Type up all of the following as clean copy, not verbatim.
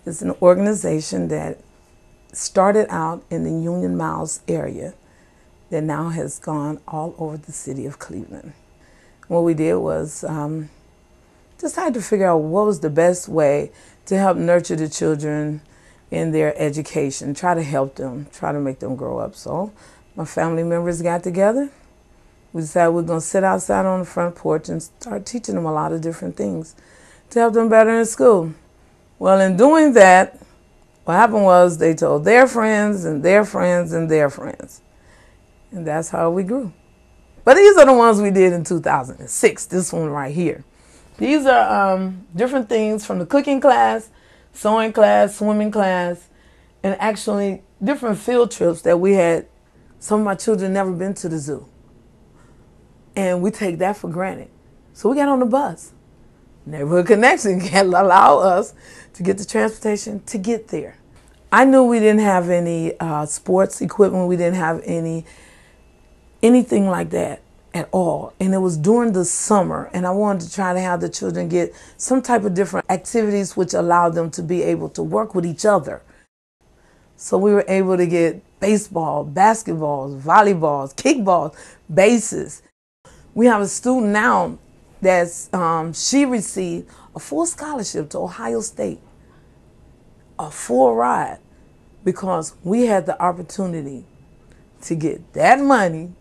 It's an organization that started out in the Union Miles area that now has gone all over the city of Cleveland. What we did was just tried to figure out what was the best way to help nurture the children in their education, try to help them, try to make them grow up. So my family members got together. We decided we're going to sit outside on the front porch and start teaching them a lot of different things to help them better in school. Well, in doing that, what happened was they told their friends and their friends and their friends. And that's how we grew. But these are the ones we did in 2006, this one right here. These are different things from the cooking class, sewing class, swimming class, and actually different field trips that we had. Some of my children never been to the zoo. And we take that for granted. So we got on the bus. Neighborhood Connection can allow us to get the transportation to get there. I knew we didn't have any sports equipment. We didn't have anything like that at all. And it was during the summer, and I wanted to try to have the children get some type of different activities which allowed them to be able to work with each other. So we were able to get baseball, basketballs, volleyballs, kickballs, bases. We have a student now that's, she received a full scholarship to Ohio State, a full ride, because we had the opportunity to get that money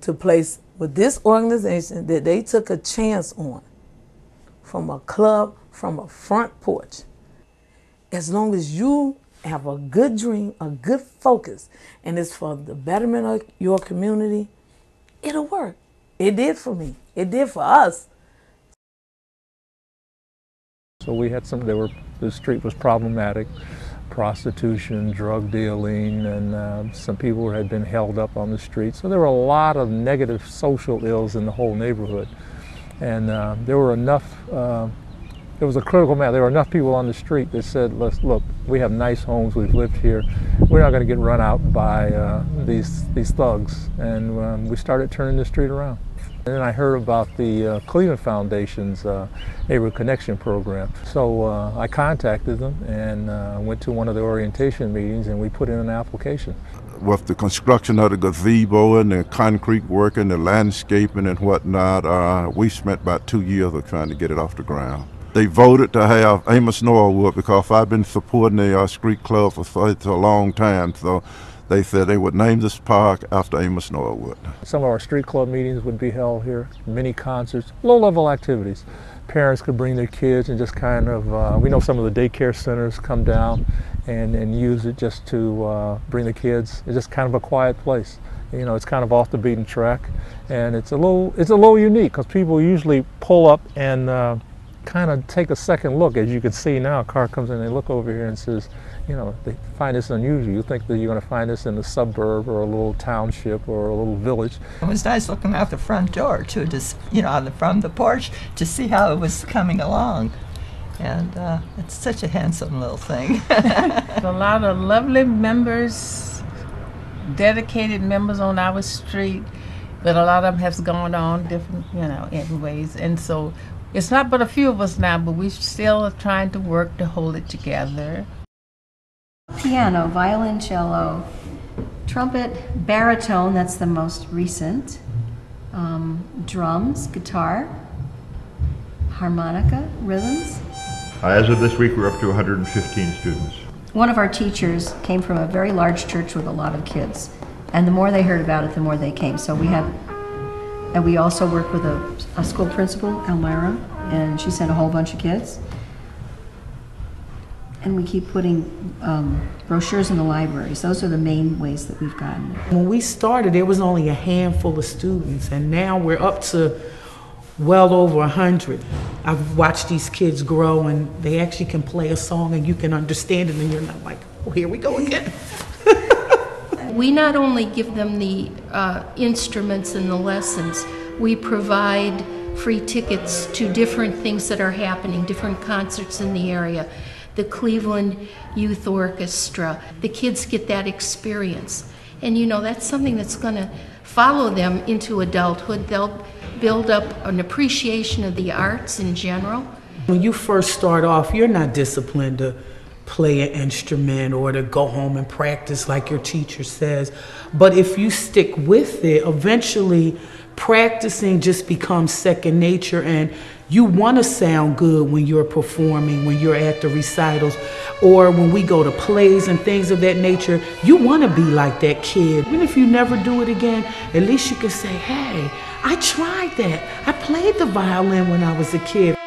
to place with this organization that they took a chance on from a club, from a front porch. As long as you have a good dream, a good focus, and it's for the betterment of your community, it'll work. It did for me. It did for us. So we had the street was problematic, prostitution, drug dealing, and some people had been held up on the street. So there were a lot of negative social ills in the whole neighborhood. And there were enough, there was a critical mass. There were enough people on the street that said, look, we have nice homes, we've lived here. We're not going to get run out by these thugs. And we started turning the street around. And then I heard about the Cleveland Foundation's Neighborhood Connection program. So I contacted them and went to one of the orientation meetings, and we put in an application. With the construction of the gazebo and the concrete work and the landscaping and whatnot, we spent about 2 years of trying to get it off the ground. They voted to have Amos Norwood because I've been supporting the street club for such a long time. So they said they would name this park after Amos Norwood. Some of our street club meetings would be held here, mini concerts, low-level activities. Parents could bring their kids and just kind of, we know some of the daycare centers come down and use it just to bring the kids. It's just kind of a quiet place. You know, it's kind of off the beaten track, and it's a little unique because people usually pull up and kind of take a second look. As you can see now, a car comes in and they look over here and says, you know, they find this unusual. You think that you're going to find this in a suburb or a little township or a little village. It was nice looking out the front door too, just, you know, from the porch to see how it was coming along. And it's such a handsome little thing. A lot of lovely members, dedicated members on our street, but a lot of them have gone on different, you know, in ways. And so it's not but a few of us now, but we still are trying to work to hold it together. Piano, violoncello, trumpet, baritone, that's the most recent, drums, guitar, harmonica, rhythms. As of this week, we're up to 115 students. One of our teachers came from a very large church with a lot of kids, and the more they heard about it, the more they came. So we also work with a school principal, Elmira, and she sent a whole bunch of kids. And we keep putting brochures in the libraries. Those are the main ways that we've gotten it. When we started, there was only a handful of students, and now we're up to well over 100. I've watched these kids grow, and they actually can play a song, and you can understand it, and you're not like, oh, here we go again. We not only give them the instruments and the lessons, we provide free tickets to different things that are happening, different concerts in the area. The Cleveland Youth Orchestra, the kids get that experience. And you know, that's something that's gonna follow them into adulthood. They'll build up an appreciation of the arts in general. When you first start off, you're not disciplined to play an instrument or to go home and practice like your teacher says. But if you stick with it, eventually practicing just becomes second nature, and you want to sound good when you're performing, when you're at the recitals, or when we go to plays and things of that nature. You want to be like that kid. Even if you never do it again, at least you can say, hey, I tried that. I played the violin when I was a kid.